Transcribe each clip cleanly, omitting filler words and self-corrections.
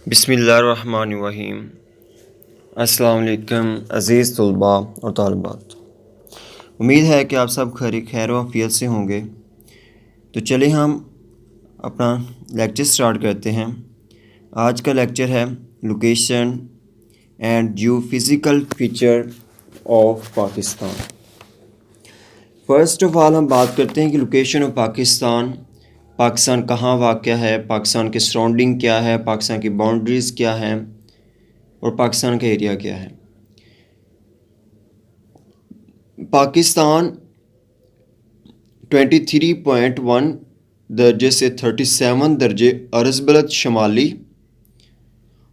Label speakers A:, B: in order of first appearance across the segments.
A: बिस्मिल्लाहिर्रहमानिर्रहीम। अस्सलाम वालेकुम अज़ीज़ तलबा और तालिबात। उम्मीद है कि आप सब खैर आफियत से होंगे। तो चलिए हम अपना लेक्चर स्टार्ट करते हैं। आज का लेक्चर है location and Jio physical feature of Pakistan. First of all हम बात करते हैं कि लोकेशन ऑफ पाकिस्तान कहाँ वाक़या है, पाकिस्तान के सराउंडिंग क्या है, पाकिस्तान की बाउंड्रीज़ क्या हैं और पाकिस्तान का एरिया क्या है। पाकिस्तान 23.1 दर्जे से 37 दर्जे अर्ज़ शुमाली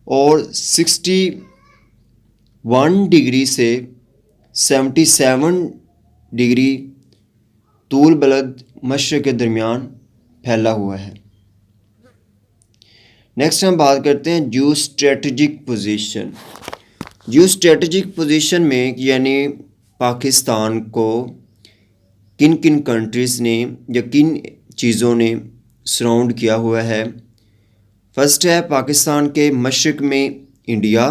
A: और 61 डिग्री से 77 डिग्री तूल बलद मशरक़ के दरमियान फैला हुआ है। नेक्स्ट हम बात करते हैं जियो स्ट्रेटजिक पोजीशन। जियो स्ट्रेटजिक पोजीशन में यानी पाकिस्तान को किन किन कंट्रीज़ ने या किन चीज़ों ने सराउंड किया हुआ है। फर्स्ट है पाकिस्तान के मशरक़ में इंडिया,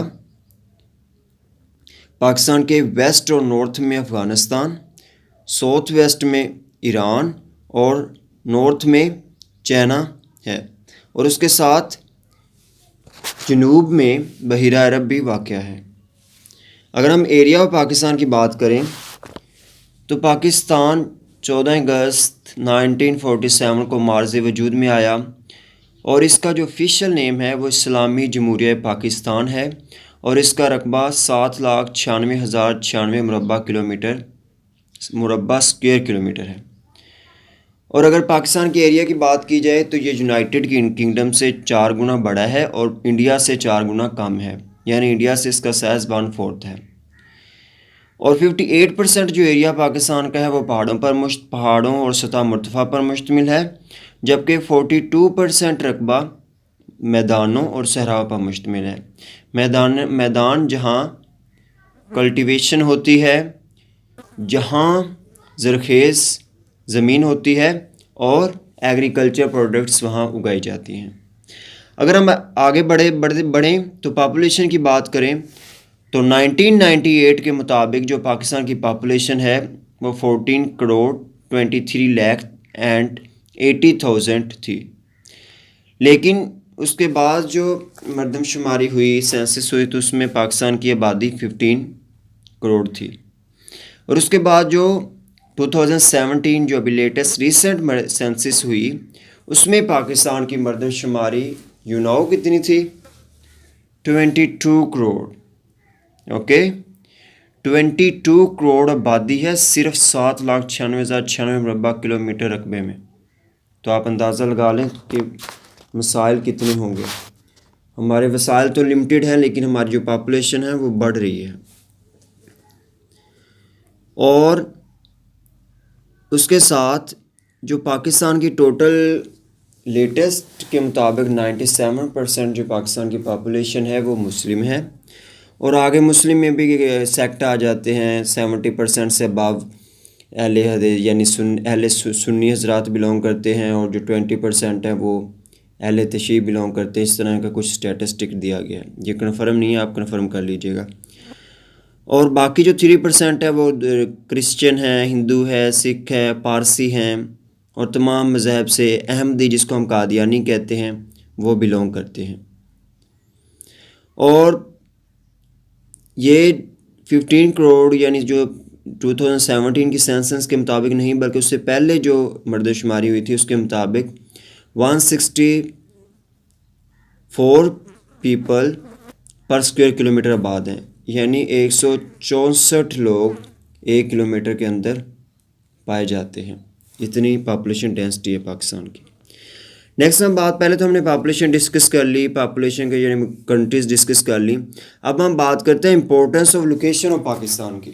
A: पाकिस्तान के वेस्ट और नॉर्थ में अफ़गानिस्तान, साउथ वेस्ट में ईरान और नॉर्थ में चाइना है और उसके साथ जनूब में बहिरा अरब भी वाक़या है। अगर हम एरिया ऑफ पाकिस्तान की बात करें तो पाकिस्तान 14 अगस्त 1947 को मार्ज़ वजूद में आया और इसका जो ऑफिशियल नेम है वो इस्लामी जमहूरिया पाकिस्तान है और इसका रकबा 7,96,096 मुरबा स्क्वायर किलोमीटर है। और अगर पाकिस्तान के एरिया की बात की जाए तो ये यूनाइटेड किंगडम से 4 गुना बड़ा है और इंडिया से 4 गुना कम है, यानी इंडिया से इसका साइज़ 1/4 है। और 58% जो एरिया पाकिस्तान का है वो पहाड़ों और सतह मुर्तफ़ा पर मुश्तमिल है, जबकि 42% रकबा मैदानों और सहराओं पर मुश्तमिल है। मैदान जहाँ कल्टीवेशन होती है, जहाँ ज़रख़ेज़ ज़मीन होती है और एग्रीकल्चर प्रोडक्ट्स वहाँ उगाई जाती हैं। अगर हम आगे बढ़ें तो पॉपुलेशन की बात करें तो 1998 के मुताबिक जो पाकिस्तान की पॉपुलेशन है वो 14 करोड़ 23 लाख एंड 80,000 थी, लेकिन उसके बाद जो मरदमशुमारी हुई, सेंसस हुई, तो उसमें पाकिस्तान की आबादी 15 करोड़ थी। और उसके बाद जो 2017 जो अभी लेटेस्ट रिसेंट सेंसस हुई उसमें पाकिस्तान की मरदमशुमारी कितनी थी, 22 करोड़। ओके 22 करोड़ आबादी है सिर्फ 7,96,096 मुरबा किलोमीटर रकबे में। तो आप अंदाज़ा लगा लें कि मसाइल कितने होंगे। हमारे वसाइल तो लिमिटेड हैं, लेकिन हमारी जो पॉपुलेशन है वो बढ़ रही है। और उसके साथ जो पाकिस्तान की टोटल लेटेस्ट के मुताबिक 97% जो पाकिस्तान की पॉपुलेशन है वो मुस्लिम है और आगे मुस्लिम में भी सेक्ट आ जाते हैं। 70% से अबव अहले हदीस यानी सुन्नी हज़रात बिलोंग करते हैं और जो 20% है वो अहले तशय्युई बिलोंग करते हैं। इस तरह का कुछ स्टैटिस्टिक दिया गया है, ये कन्फर्म नहीं है, आप कन्फर्म कर लीजिएगा। और बाकी जो 3% है वो क्रिश्चियन है, हिंदू है, सिख है, पारसी हैं और तमाम मज़हब से अहमदी, जिसको हम कादियानी कहते हैं, वो बिलोंग करते हैं। और ये 15 करोड़ यानी जो 2017 की सेंसस के मुताबिक नहीं बल्कि उससे पहले जो मरदमशुमारी हुई थी उसके मुताबिक 164 पीपल पर स्क्वायर किलोमीटर आबाद हैं, यानी 164 लोग 1 किलोमीटर के अंदर पाए जाते हैं। इतनी पॉपुलेशन डेंसिटी है पाकिस्तान की। नेक्स्ट हम पहले तो हमने पॉपुलेशन डिस्कस कर ली, पॉपुलेशन के यानी कंट्रीज़ डिस्कस कर ली। अब हम बात करते हैं importance of location of Pakistan की।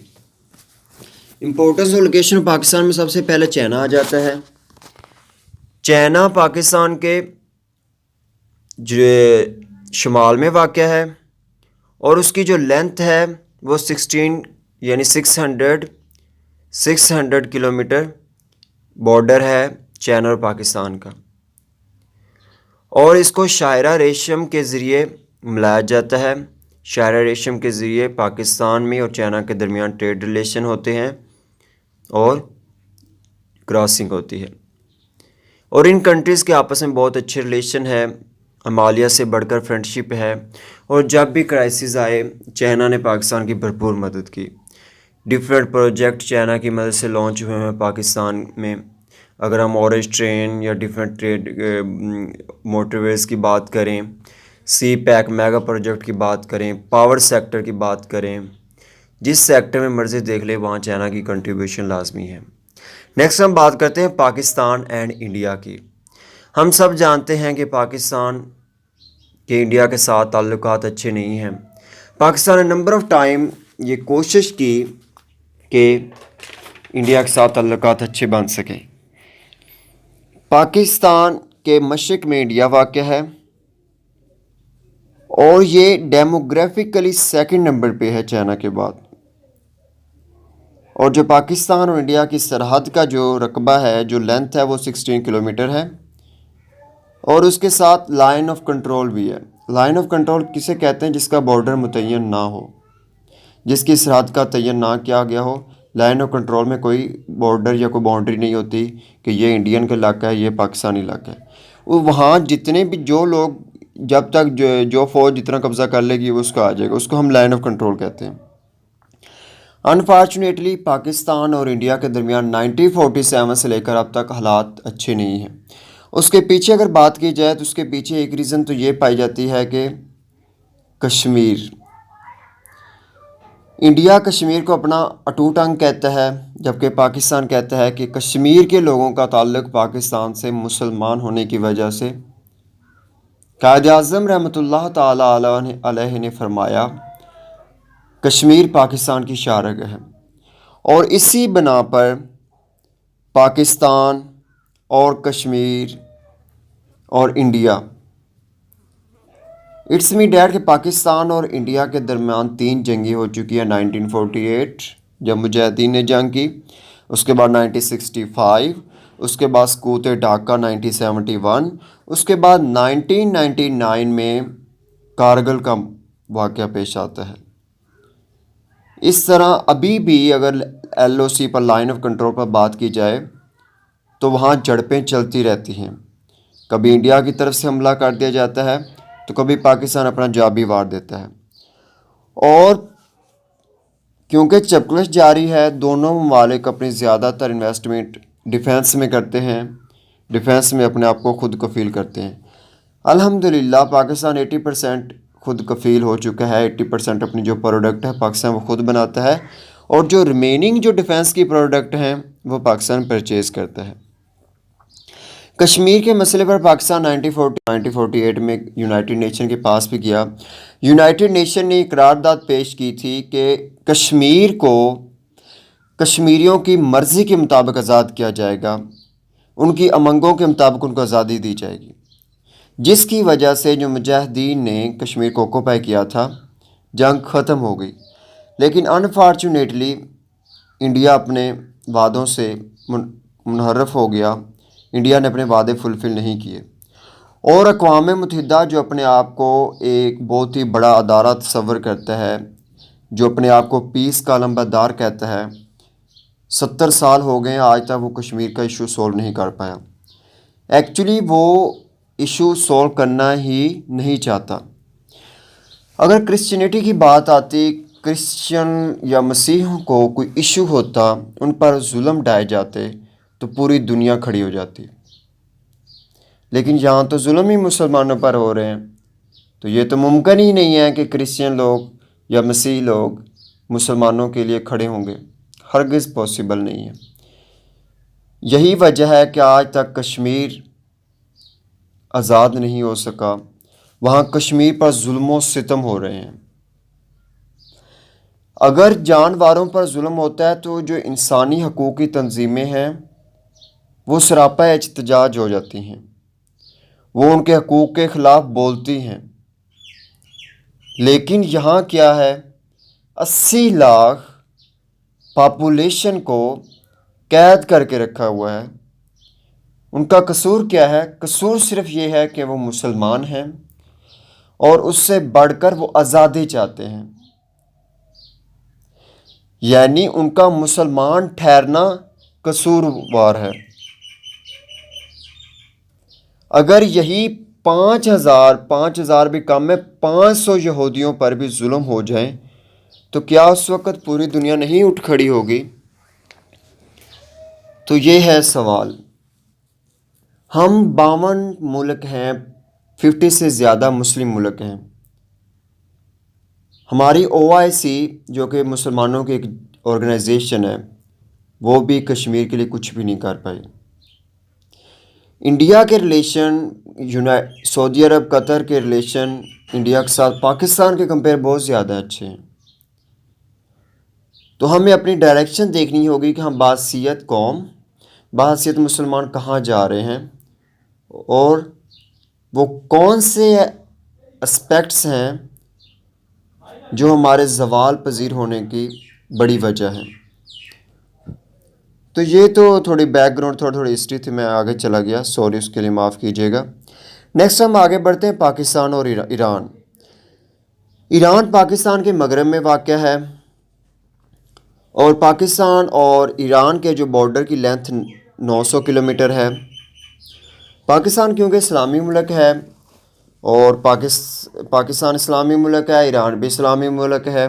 A: Importance of location of Pakistan में सबसे पहले चाइना आ जाता है। चाइना पाकिस्तान के जो शुमाल में वाक़या है और उसकी जो लेंथ है वो 16 यानी 600 किलोमीटर बॉर्डर है चाइना और पाकिस्तान का। और इसको शायरा रेशम के ज़रिए मिलाया जाता है। शाहरा रेशम के ज़रिए पाकिस्तान में और चाइना के दरमियान ट्रेड रिलेशन होते हैं और क्रॉसिंग होती है, और इन कंट्रीज़ के आपस में बहुत अच्छे रिलेशन है, हिमालय से बढ़कर फ्रेंडशिप है। और जब भी क्राइसिस आए चाइना ने पाकिस्तान की भरपूर मदद की। डिफरेंट प्रोजेक्ट चाइना की मदद से लॉन्च हुए हैं पाकिस्तान में। अगर हम ऑरेंज ट्रेन या डिफरेंट ट्रेड मोटरवेज़ की बात करें, सी पैक मेगा प्रोजेक्ट की बात करें, पावर सेक्टर की बात करें, जिस सेक्टर में मर्ज़ी देख ले वहाँ चाइना की कंट्रीब्यूशन लाजमी है। नेक्स्ट हम बात करते हैं पाकिस्तान एंड इंडिया की। हम सब जानते हैं कि पाकिस्तान के इंडिया के साथ ताल्लुकात अच्छे नहीं हैं। पाकिस्तान ने नंबर ऑफ़ टाइम ये कोशिश की कि इंडिया के साथ ताल्लुकात अच्छे बन सकें। पाकिस्तान के मशरक़ में इंडिया वाक़ है और ये डेमोग्राफिकली सेकंड नंबर पे है चाइना के बाद। और जो पाकिस्तान और इंडिया की सरहद का जो रकबा है, जो लेंथ है, वो 16 किलोमीटर है। और उसके साथ लाइन ऑफ कंट्रोल भी है। लाइन ऑफ कंट्रोल किसे कहते हैं? जिसका बॉर्डर मुतय्यन ना हो, जिसकी सरहद का तयन ना किया गया हो। लाइन ऑफ कंट्रोल में कोई बॉर्डर या कोई बाउंड्री नहीं होती कि ये इंडियन का इलाका है, ये पाकिस्तानी इलाका है। वो वहाँ जितने भी जो लोग, जब तक जो फौज जितना कब्ज़ा कर लेगी वो उसका आ जाएगा, उसको हम लाइन ऑफ कंट्रोल कहते हैं। अनफॉर्चुनेटली पाकिस्तान और इंडिया के दरमियान 1947 से लेकर अब तक हालात अच्छे नहीं हैं। उसके पीछे अगर बात की जाए तो उसके पीछे एक रीज़न तो ये पाई जाती है कि कश्मीर, इंडिया कश्मीर को अपना अटूट अंग कहता है, जबकि पाकिस्तान कहता है कि कश्मीर के लोगों का ताल्लुक़ पाकिस्तान से मुसलमान होने की वजह से। कायद-ए-आज़म रहमतुल्लाह ताला अलैहि ने फरमाया कश्मीर पाकिस्तान की शारग है, और इसी बना पर पाकिस्तान और कश्मीर और इंडिया, इट्स मी डैट कि पाकिस्तान और इंडिया के दरमियान 3 जंगें हो चुकी हैं। 1948 जब मुजाहिदीन ने जंग की, उसके बाद 1965, उसके बाद सकूत ढाका 1971, उसके बाद 1999 में कारगिल का वाक़या पेश आता है। इस तरह अभी भी अगर LOC पर, लाइन ऑफ कंट्रोल पर बात की जाए तो वहाँ झड़पें चलती रहती हैं। कभी इंडिया की तरफ से हमला कर दिया जाता है तो कभी पाकिस्तान अपना जवाबी वार देता है। और क्योंकि चपकलश जारी है, दोनों ममालिक अपनी ज़्यादातर इन्वेस्टमेंट डिफेंस में करते हैं, डिफेंस में अपने आप को खुद कफील करते हैं। अल्हम्दुलिल्लाह पाकिस्तान 80% खुद कफील हो चुका है। 80% अपनी जो प्रोडक्ट है पाकिस्तान वो खुद बनाता है, और जो रिमेनिंग जो डिफेंस की प्रोडक्ट हैं वो पाकिस्तान परचेज़ करता है। कश्मीर के मसले पर पाकिस्तान 1948 में यूनाइटेड नेशन के पास भी गया। यूनाइटेड नेशन ने एक करारदाद पेश की थी कि कश्मीर को कश्मीरियों की मर्ज़ी के मुताबिक आज़ाद किया जाएगा, उनकी उमंगों के मुताबिक उनको आज़ादी दी जाएगी, जिसकी वजह से जो मुजाहिदीन ने कश्मीर को ऑक्यूपाई किया था, जंग ख़त्म हो गई। लेकिन अनफॉर्चुनेटली इंडिया अपने वादों से मुनहरफ हो गया। इंडिया ने अपने वादे फुलफ़िल नहीं किए, और अक़वाम मुत्तहिदा जो अपने आप को एक बहुत ही बड़ा अदारा तस्वर करता है, जो अपने आप को पीस का अलंबरदार कहता है, 70 साल हो गए आज तक वो कश्मीर का इशू सॉल्व नहीं कर पाया। एक्चुअली वो इशू सॉल्व करना ही नहीं चाहता। अगर क्रिश्चियनिटी की बात आती, क्रिश्चियन या मसीहों को कोई इशू होता, उन पर जुल्म ढाए जाते तो पूरी दुनिया खड़ी हो जाती। लेकिन यहाँ तो जुल्म ही मुसलमानों पर हो रहे हैं, तो ये तो मुमकिन ही नहीं है कि क्रिश्चियन लोग या मसीह लोग मुसलमानों के लिए खड़े होंगे। हरगिज़ पॉसिबल नहीं है। यही वजह है कि आज तक कश्मीर आज़ाद नहीं हो सका। वहाँ कश्मीर पर जुल्म सितम हो रहे हैं। अगर जानवरों पर जुल्म होता है तो जो इंसानी हकूक़ की तंजीमें हैं वो सरापा एहतजाज हो जाती हैं, वो उनके हकूक़ के ख़िलाफ़ बोलती हैं। लेकिन यहाँ क्या है, 80 लाख पॉपुलेशन को कैद करके रखा हुआ है। उनका कसूर क्या है? कसूर सिर्फ़ ये है कि वो मुसलमान हैं और उससे बढ़कर वो आज़ादी चाहते हैं, यानी उनका मुसलमान ठहरना कसूरवार है। अगर यही 5,000 भी कम है, 500 यहूदियों पर भी जुल्म हो जाए तो क्या उस वक़्त पूरी दुनिया नहीं उठ खड़ी होगी? तो ये है सवाल। हम 52 मुल्क हैं, 50 से ज़्यादा मुस्लिम मुल्क हैं। हमारी OIC जो कि मुसलमानों की एक ऑर्गेनाइजेशन है, वो भी कश्मीर के लिए कुछ भी नहीं कर पाई। इंडिया के रिलेशन सऊदी अरब कतर के रिलेशन इंडिया के साथ पाकिस्तान के कंपेयर बहुत ज़्यादा अच्छे हैं। तो हमें अपनी डायरेक्शन देखनी होगी कि हम बाहसीत कौम, बाहसीत मुसलमान कहाँ जा रहे हैं और वो कौन से एस्पेक्ट्स हैं जो हमारे ज़वाल पजीर होने की बड़ी वजह है। तो ये तो थोड़ी बैकग्राउंड, थोड़ी हिस्ट्री थी, मैं आगे चला गया, सॉरी उसके लिए माफ़ कीजिएगा। नेक्स्ट हम आगे बढ़ते हैं पाकिस्तान और ईरान। ईरान पाकिस्तान के मगरब में वाक़या है और पाकिस्तान और ईरान के जो बॉर्डर की लेंथ 900 किलोमीटर है। पाकिस्तान क्योंकि इस्लामी मुल्क है और पाकिस्तान इस्लामी मुल्क है, ईरान भी इस्लामी मुल्क है,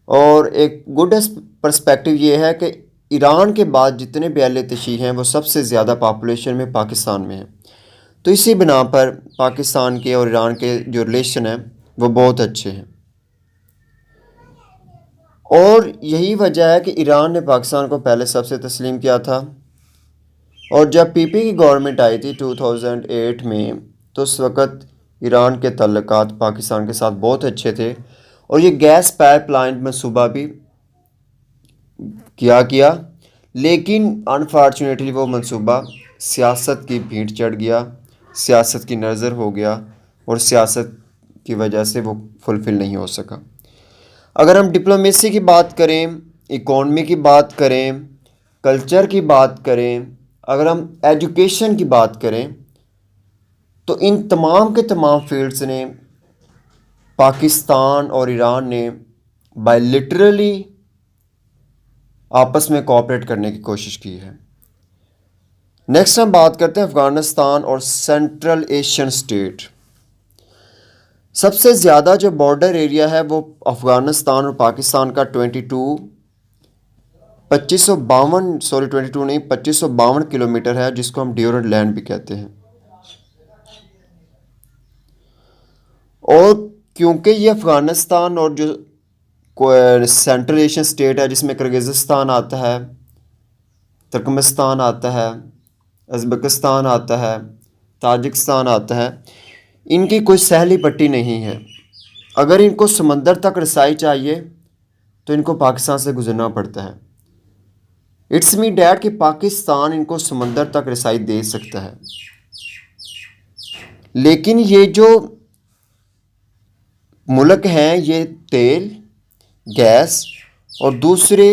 A: और एक गुड पर्सपेक्टिव ये है कि ईरान के बाद जितने भी अहले तशी हैं वो सबसे ज़्यादा पॉपुलेशन में पाकिस्तान में है। तो इसी बिना पर पाकिस्तान के और ईरान के जो रिलेशन है वो बहुत अच्छे हैं, और यही वजह है कि ईरान ने पाकिस्तान को पहले सबसे तस्लीम किया था। और जब PP की गवर्नमेंट आई थी 2008 में, तो उस वक़्त ईरान के तल्लुकात पाकिस्तान के साथ बहुत अच्छे थे और ये गैस पाइपलाइन मंसूबा भी किया, लेकिन अनफॉर्चुनेटली वो मंसूबा सियासत की भीड़ चढ़ गया, सियासत की नज़र हो गया और सियासत की वजह से वो फुलफ़िल नहीं हो सका। अगर हम डिप्लोमेसी की बात करें, इकॉनमी की बात करें, कल्चर की बात करें, अगर हम एजुकेशन की बात करें, तो इन तमाम के तमाम फील्ड्स ने पाकिस्तान और ईरान ने बायलिटरली आपस में कोऑपरेट करने की कोशिश की है। नेक्स्ट हम बात करते हैं अफ़गानिस्तान और सेंट्रल एशियन स्टेट। सबसे ज़्यादा जो बॉर्डर एरिया है वो अफ़गानिस्तान और पाकिस्तान का 2552 किलोमीटर है, जिसको हम ड्यूरेंट लैंड भी कहते हैं। और क्योंकि ये अफ़गानिस्तान और जो सेंट्रल एशियन स्टेट है जिसमें किर्गिज़स्तान आता है, तुर्कमेनिस्तान आता है, उज़्बेकिस्तान आता है, ताजिकिस्तान आता है, इनकी कोई सहली पट्टी नहीं है। अगर इनको समंदर तक रसाई चाहिए तो इनको पाकिस्तान से गुजरना पड़ता है। इट्स मी डैट कि पाकिस्तान इनको समंदर तक रसाई दे सकता है, लेकिन ये जो मुल्क हैं ये तेल, गैस और दूसरे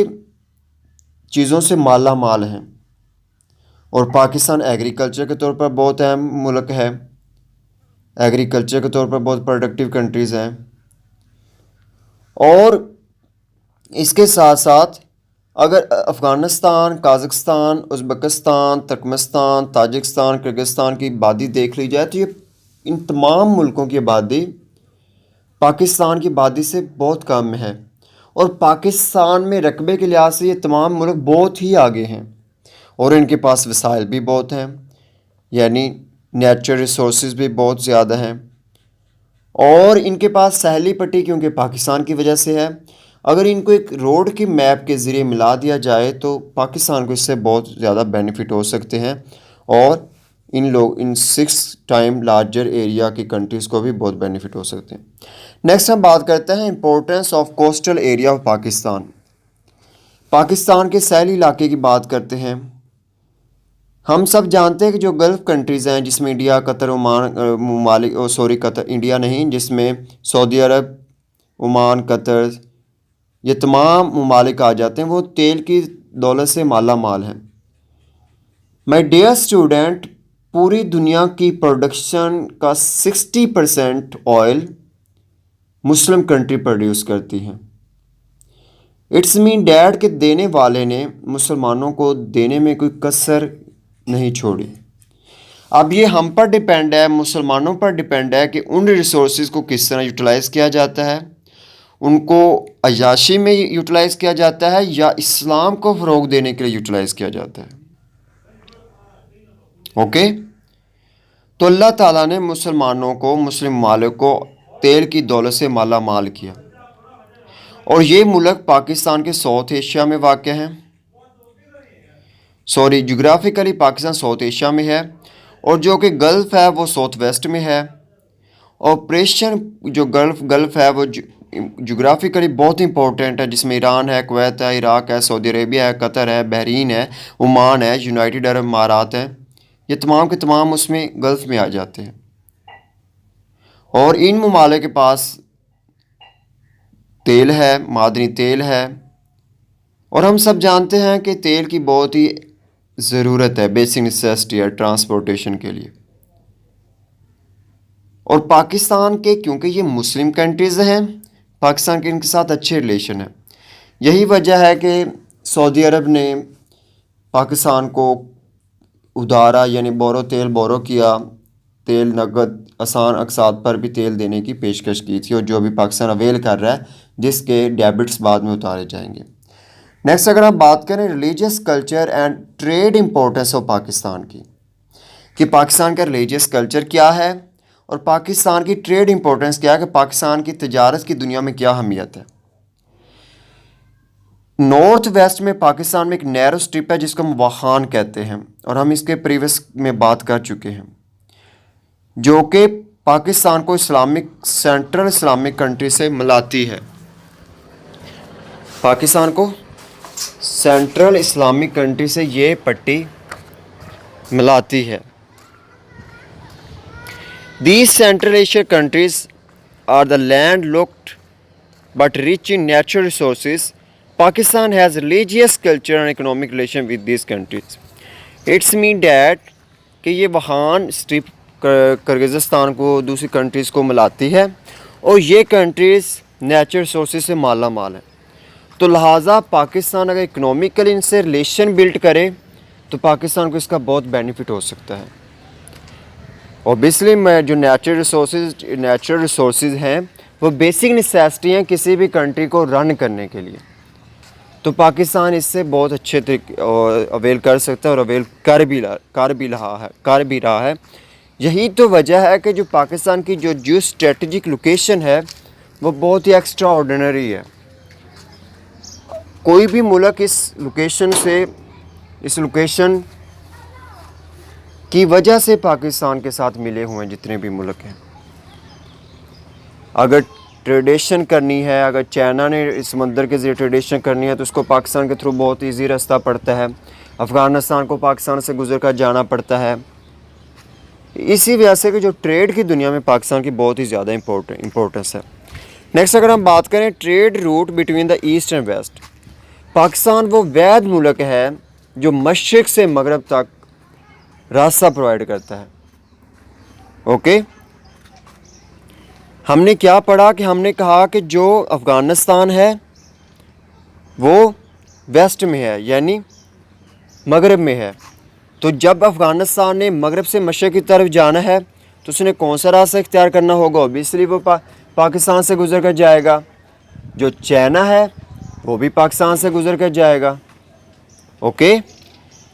A: चीज़ों से माला माल हैं, और पाकिस्तान एग्रीकल्चर के तौर पर बहुत अहम मुल्क है, एग्रीकल्चर के तौर पर बहुत प्रोडक्टिव कंट्रीज़ हैं। और इसके साथ साथ अगर Afghanistan, Kazakhstan, Uzbekistan, Turkmenistan, Tajikistan, Kyrgyzstan की आबादी देख ली जाए तो ये इन तमाम मुल्कों की आबादी पाकिस्तान की आबादी से बहुत कम है, और पाकिस्तान में रकबे के लिहाज से ये तमाम मुल्क बहुत ही आगे हैं और इनके पास वसाइल भी बहुत हैं, यानी नेचुरल रिसोर्सेज भी बहुत ज़्यादा हैं, और इनके पास सहली पट्टी क्योंकि पाकिस्तान की वजह से है। अगर इनको एक रोड की मैप के ज़रिए मिला दिया जाए तो पाकिस्तान को इससे बहुत ज़्यादा बेनिफिट हो सकते हैं, और इन 6 टाइम लार्जर एरिया की कंट्रीज़ को भी बहुत बेनिफिट हो सकते हैं। नेक्स्ट हम बात करते हैं importance of coastal area of Pakistan. Pakistan के सैली इलाके की बात करते हैं। हम सब जानते हैं कि जो गल्फ़ कंट्रीज़ हैं जिसमें India, Qatar, Oman, Qatar India नहीं, जिसमें सऊदी अरब, ओमान, कतर, ये तमाम ममालिक आ जाते हैं, वो तेल की दौलत से माला माल हैं। माय डियर स्टूडेंट, पूरी दुनिया की प्रोडक्शन का 60% ऑयल मुस्लिम कंट्री प्रोड्यूस करती है। इट्स मीन डैट के देने वाले ने मुसलमानों को देने में कोई कसर नहीं छोड़ी। अब ये हम पर डिपेंड है, मुसलमानों पर डिपेंड है कि उन रिसोर्सेज को किस तरह यूटिलाइज़ किया जाता है, उनको अयाशी में यूटिलाइज़ किया जाता है या इस्लाम को फ़रोग देने के लिए यूटिलाइज़ किया जाता है। ओके, तो अल्लाह ताला ने मुसलमानों को, मुस्लिम मालिक को तेल की दौलत से माला माल किया, और ये मुल्क पाकिस्तान के साउथ एशिया में वाक़ हैं। जोग्राफिकली पाकिस्तान साउथ एशिया में है, और जो कि गल्फ़ है वो साउथ वेस्ट में है। ऑपरेशन जो गल्फ़ है वो जोग्राफिकली बहुत इंपॉर्टेंट है, जिसमें ईरान है, कुवैत है, इराक है, सऊदी अरेबिया है, कतर है, बहरीन है, ओमान है, यूनाइटेड अरब अमारात है। ये तमाम के तमाम उसमें गल्फ़ में आ जाते हैं, और इन ममालिक के पास तेल है, मादनी तेल है, और हम सब जानते हैं कि तेल की बहुत ही ज़रूरत है, बेसिक नेसेसिटी है ट्रांसपोर्टेशन के लिए। और पाकिस्तान के, क्योंकि ये मुस्लिम कंट्रीज़ हैं, पाकिस्तान के इनके साथ अच्छे रिलेशन है। यही वजह है कि सऊदी अरब ने पाकिस्तान को उधारा यानी तेल बोरो किया, तेल नगद आसान अकसात पर भी तेल देने की पेशकश की थी, और जो भी पाकिस्तान अवेल कर रहा है, जिसके डेबिट्स बाद में उतारे जाएंगे। नेक्स्ट, अगर हम बात करें religious culture and trade importance of Pakistan की, कि पाकिस्तान का रिलीजियस कल्चर क्या है और पाकिस्तान की ट्रेड इम्पोर्टेंस क्या है, कि पाकिस्तान की तजारत की दुनिया में क्या अहमियत है। नॉर्थ वेस्ट में पाकिस्तान में एक नैरो स्ट्रिप है जिसको हम वाखान कहते हैं, और हम इसके प्रीवियस में बात कर चुके हैं, जो कि पाकिस्तान को सेंट्रल इस्लामिक कंट्री से मिलाती है। पाकिस्तान को सेंट्रल इस्लामिक कंट्री से ये पट्टी मिलाती है। These Central Asian countries are the landlocked but rich in natural resources. Pakistan has religious, culture and economic relation with these countries. It's mean that कि ये वहान strip Kyrgyzstan को दूसरी कंट्रीज़ को मिलाती है, और ये कंट्रीज़ नेचुरल रिसोर्सेज से माला माल है। तो लिहाजा पाकिस्तान अगर इकोनॉमिकली इनसे रिलेशन बिल्ड करे तो पाकिस्तान को इसका बहुत बेनिफिट हो सकता है। ओबियसली जो नेचुरल रिसोर्सेज हैं वो बेसिक नेसेसिटी हैं किसी भी कंट्री को रन करने के लिए, तो पाकिस्तान इससे बहुत अच्छे तरीके अवेल कर सकता है, और अवेल कर भी रहा है। यही तो वजह है कि जो पाकिस्तान की जो स्ट्रेटजिक लोकेशन है वो बहुत ही एक्स्ट्रा ऑर्डिनरी है। कोई भी मुल्क इस लोकेशन की वजह से पाकिस्तान के साथ मिले हुए हैं, जितने भी मुल्क हैं। अगर ट्रेडिशन करनी है, अगर चाइना ने इस समंदर के ज़रिए ट्रेडिशन करनी है तो उसको पाकिस्तान के थ्रू बहुत ईजी रास्ता पड़ता है। अफ़गानिस्तान को पाकिस्तान से गुजर कर जाना पड़ता है। इसी वजह से कि जो ट्रेड की दुनिया में पाकिस्तान की बहुत ही ज़्यादा इम्पोर्टेंस है। नेक्स्ट, अगर हम बात करें trade route between the east and west, Pakistan वो वैध मुल्क है जो मशरिक़ से मगरब तक रास्ता प्रोवाइड करता है। ओके, हमने क्या पढ़ा कि हमने कहा कि जो अफ़गानिस्तान है वो वेस्ट में है, यानी मगरब में है। तो जब अफ़गानिस्तान ने मगरब से मशरिक़ की तरफ जाना है तो उसने कौन सा रास्ता इख्तियार करना होगा? ऑब्वियसली वो पाकिस्तान से गुजर कर जाएगा। जो चाइना है वो भी पाकिस्तान से गुजर कर जाएगा। ओके,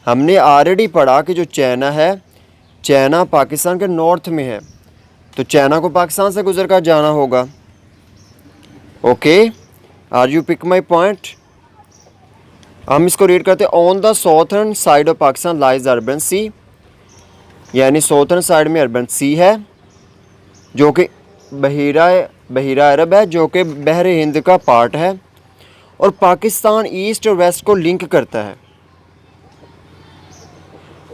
A: हमने ऑलरेडी पढ़ा कि जो चाइना है, चाइना पाकिस्तान के नॉर्थ में है, तो चाइना को पाकिस्तान से गुजर कर जाना होगा। Okay, are you pick my point? हम इसको रीड करते हैं। On the southern side of Pakistan lies Arabian sea, यानी साउथर्न साइड में अर्बन सी है जो कि बहीरा अरब है, जो कि बहर हिंद का पार्ट है, और पाकिस्तान ईस्ट और वेस्ट को लिंक करता है।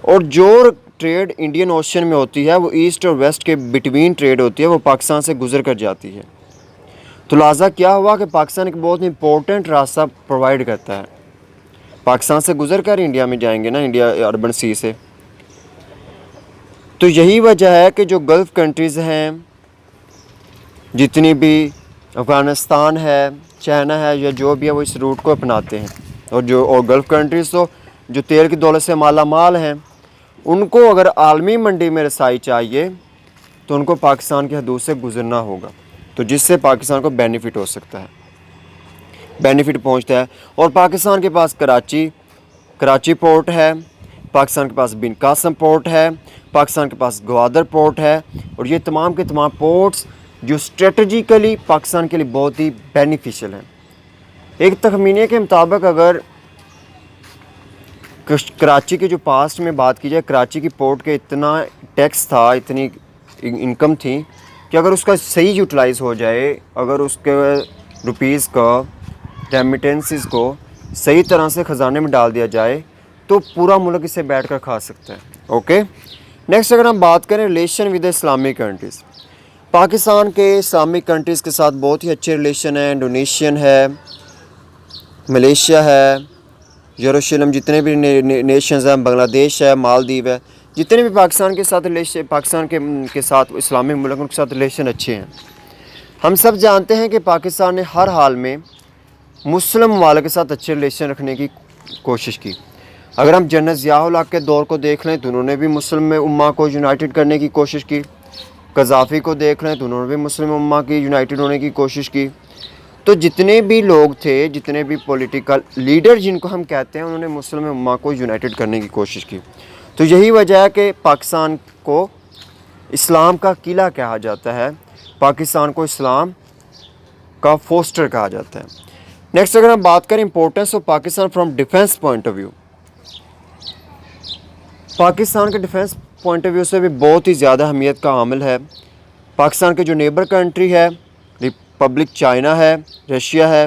A: और जो ट्रेड इंडियन ओशन में होती है वो ईस्ट और वेस्ट के बिटवीन ट्रेड होती है, वो पाकिस्तान से गुजर कर जाती है। तो लिहाजा क्या हुआ कि पाकिस्तान एक बहुत इंपॉर्टेंट रास्ता प्रोवाइड करता है। पाकिस्तान से गुजर कर इंडिया में जाएंगे ना, इंडिया अर्बन सी से। तो यही वजह है कि जो गल्फ़ कंट्रीज़ हैं, जितनी भी अफ़गानिस्तान है, चाइना है, या जो भी है, वो इस रूट को अपनाते हैं। और गल्फ़ कंट्रीज़ तो जो तेल की दौलत से माला माल हैं, उनको अगर आलमी मंडी में रसाई चाहिए तो उनको पाकिस्तान की हदूद से गुज़रना होगा, तो जिससे पाकिस्तान को बेनिफिट हो सकता है, बेनिफिट पहुंचता है। और पाकिस्तान के पास कराची पोर्ट है, पाकिस्तान के पास बिन कासम पोर्ट है, पाकिस्तान के पास ग्वादर पोर्ट है, और ये तमाम के तमाम पोर्ट्स जो स्ट्रेटजिकली पाकिस्तान के लिए बहुत ही बेनिफिशियल हैं। एक तखमीने के मुताबिक अगर कराची के जो पास्ट में बात की जाए, कराची की पोर्ट के इतना टैक्स था, इतनी इनकम थी कि अगर उसका सही यूटिलाइज़ हो जाए, अगर उसके रुपीज़ का रेमिटेंसेस को सही तरह से ख़जाने में डाल दिया जाए, तो पूरा मुल्क इसे बैठ कर खा सकता है। ओके, नेक्स्ट अगर हम बात करें relation with Islamic countries, Pakistan के इस्लामिक कंट्रीज़ के साथ बहुत ही अच्छे रिलेशन हैं। इंडोनेशियन है, मलेशिया है, यरूशलेम, जितने भी नेशंस हैं, बांग्लादेश है, मालदीव है, जितने भी पाकिस्तान के साथ रिलेशन, पाकिस्तान के साथ इस्लामिक मुल्क, उनके साथ रिलेशन अच्छे हैं। हम सब जानते हैं कि पाकिस्तान ने हर हाल में मुस्लिम ममालिक के साथ अच्छे रिलेशन रखने की कोशिश की। अगर हम जनरल ज़िया-उल हक के दौर को देख लें तो उन्होंने भी मुस्लिम उम्मा को यूनाइटेड करने की कोशिश की। कज़ाफ़ी को देख लें तो उन्होंने भी मुस्लिम उम्मा की यूनाइटेड होने की कोशिश की। तो जितने भी लोग थे, जितने भी पॉलिटिकल लीडर जिनको हम कहते हैं, उन्होंने मुस्लिम उम्मा को यूनाइटेड करने की कोशिश की। तो यही वजह है कि पाकिस्तान को इस्लाम का किला कहा जाता है, पाकिस्तान को इस्लाम का फोस्टर कहा जाता है। नेक्स्ट अगर हम बात करें importance of Pakistan from defence point of view, Pakistan के डिफेंस पॉइंट ऑफ व्यू से भी बहुत ही ज़्यादा अहमियत का हामिल है। पाकिस्तान के जो नेबर कंट्री है, रिपब्लिक चाइना है, रशिया है,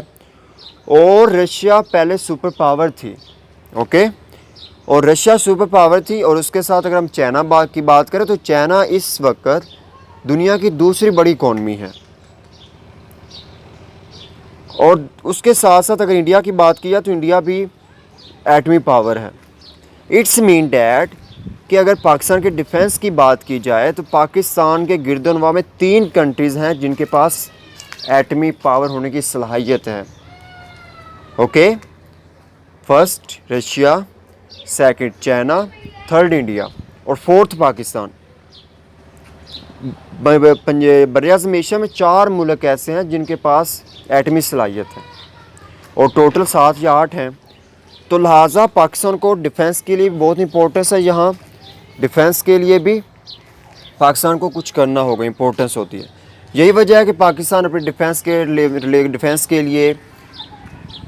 A: और रशिया पहले सुपर पावर थी। ओके, और रशिया सुपर पावर थी, और उसके साथ अगर हम चाइना की बात करें तो चाइना इस वक्त दुनिया की दूसरी बड़ी इकॉनमी है। और उसके साथ साथ अगर इंडिया की बात की जाए तो इंडिया भी एटमी पावर है। इट्स मीन डैट कि अगर पाकिस्तान के डिफेंस की बात की जाए तो पाकिस्तान के गिरदोनवा में 3 कंट्रीज़ हैं जिनके पास एटमी पावर होने की सलाहियत है। Okay, first Russia, second China, third India, और फोर्थ पाकिस्तान। बर्र-ए-आज़म एशिया में 4 मुल्क ऐसे हैं जिनके पास एटमी सलाहियत है, और टोटल 7 या 8 हैं। तो लिहाजा पाकिस्तान को डिफेंस के लिए बहुत इंपॉर्टेंस है। यहाँ डिफेंस के लिए भी पाकिस्तान को कुछ करना होगा, इंपॉर्टेंस होती है। यही वजह है कि पाकिस्तान अपने डिफेंस के लिए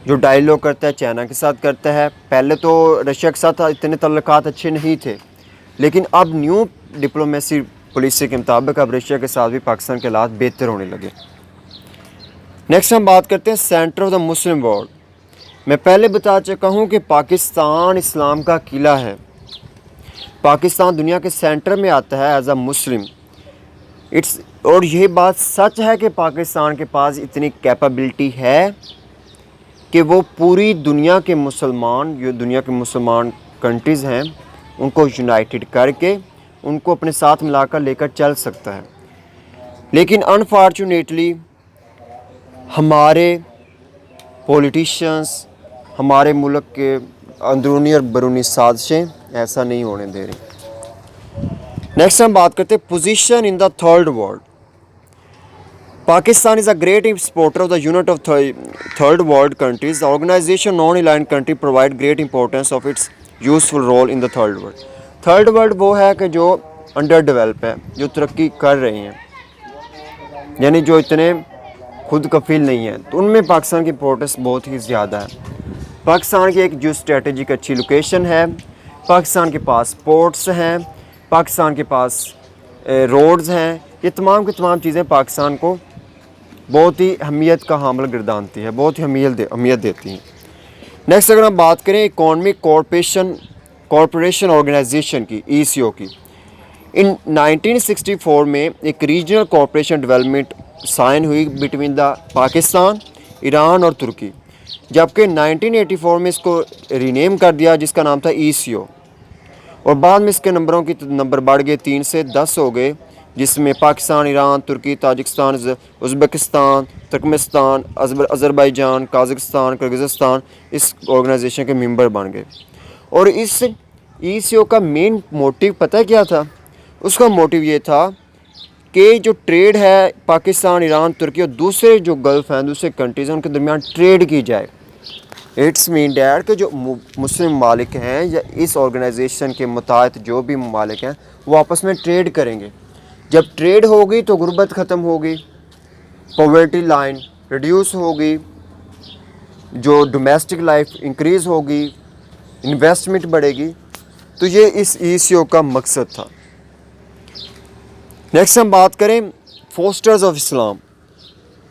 A: जो डायलॉग करता है चाइना के साथ करता है। पहले तो रशिया के साथ इतने तल्लुकात अच्छे नहीं थे, लेकिन अब न्यू डिप्लोमेसी पॉलिसी के मुताबिक अब रशिया के साथ भी पाकिस्तान के हालात बेहतर होने लगे। नेक्स्ट हम बात करते हैं centre of the Muslim world. मैं पहले बता चुका हूँ कि पाकिस्तान इस्लाम का किला है। पाकिस्तान दुनिया के सेंटर में आता है एज अ मुस्लिम। और यही बात सच है कि पाकिस्तान के पास इतनी कैपेबिलिटी है कि वो पूरी दुनिया के मुसलमान, जो दुनिया के मुसलमान कंट्रीज़ हैं, उनको यूनाइटेड करके उनको अपने साथ मिलाकर लेकर चल सकता है। लेकिन अनफॉर्चुनेटली हमारे पॉलिटिशियंस, हमारे मुल्क के अंदरूनी और बैरूनी साजिशें ऐसा नहीं होने दे रही। नेक्स्ट हम बात करते हैं position in the third world. Pakistan is a great exporter of the unit of third world countries. The organization non-aligned country provide great importance of its useful role in the third world. Third world वो है कि जो under develop है, जो तरक्की कर रही हैं, यानी जो इतने खुद कफील नहीं है, तो उनमें पाकिस्तान की इंपॉर्टेंस बहुत ही ज़्यादा है। पाकिस्तान की एक जो स्ट्रेटजिक अच्छी लोकेशन है, पाकिस्तान के पास पोर्ट्स हैं, पाकिस्तान के पास रोड्स हैं, ये तमाम की तमाम चीज़ें पाकिस्तान को बहुत ही अहमियत का हामिल गर्दानती है, बहुत ही अहमियत देती हैं। नेक्स्ट अगर हम बात करें इकोनॉमिक कॉरपोरेशन ऑर्गेनाइजेशन की, ECO की, इन 1964 में एक रीजनल कॉरपोरेशन डेवलपमेंट साइन हुई बिटवीन द पाकिस्तान, ईरान और तुर्की, जबकि 1984 में इसको रीनेम कर दिया जिसका नाम था ECO। और बाद में इसके नंबर बढ़ गए 3 से 10 हो गए, जिसमें पाकिस्तान, ईरान, तुर्की, Tajikistan, Uzbekistan, Turkmenistan, Azerbaijan, Kazakhstan, Kyrgyzstan इस ऑर्गेनाइजेशन के मेंबर बन गए। और इस ECO का मेन मोटिव पता है क्या था? उसका मोटिव ये था कि जो ट्रेड है पाकिस्तान, ईरान, तुर्की और दूसरे जो गल्फ़ हैं, दूसरे कंट्रीज़ हैं, उनके दरमियान ट्रेड की जाए। इट्स मीन डैट कि जो मुस्लिम ममालिक हैं या इस ऑर्गेनाइजेशन के मुताबिक जो भी ममालिक हैं वो आपस में ट्रेड करेंगे। जब ट्रेड होगी तो गुर्बत ख़त्म होगी, पॉवर्टी लाइन रिड्यूस होगी, जो डोमेस्टिक लाइफ इंक्रीज़ होगी, इन्वेस्टमेंट बढ़ेगी। तो ये इस ECO का मकसद था। नेक्स्ट हम बात करें फोस्टर्स ऑफ इस्लाम।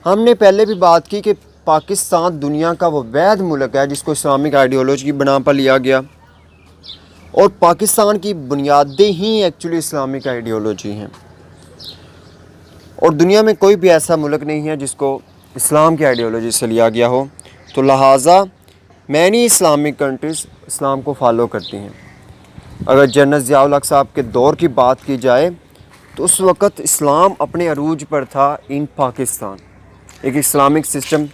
A: हमने पहले भी बात की कि पाकिस्तान दुनिया का वो वैध मुल्क है जिसको इस्लामिक आइडियोलॉजी की बना पर लिया गया, और पाकिस्तान की बुनियादें ही एक्चुअली इस्लामिक आइडियोलॉजी हैं, और दुनिया में कोई भी ऐसा मुल्क नहीं है जिसको इस्लाम की आइडियोलॉजी से लिया गया हो। तो लिहाजा मैनी इस्लामिक कंट्रीज़ इस्लाम को फॉलो करती हैं। अगर जनरल ज़िया-उल हक साहब के दौर की बात की जाए तो उस वक़्त इस्लाम अपने अरूज पर था इन पाकिस्तान। एक इस्लामिक सिस्टम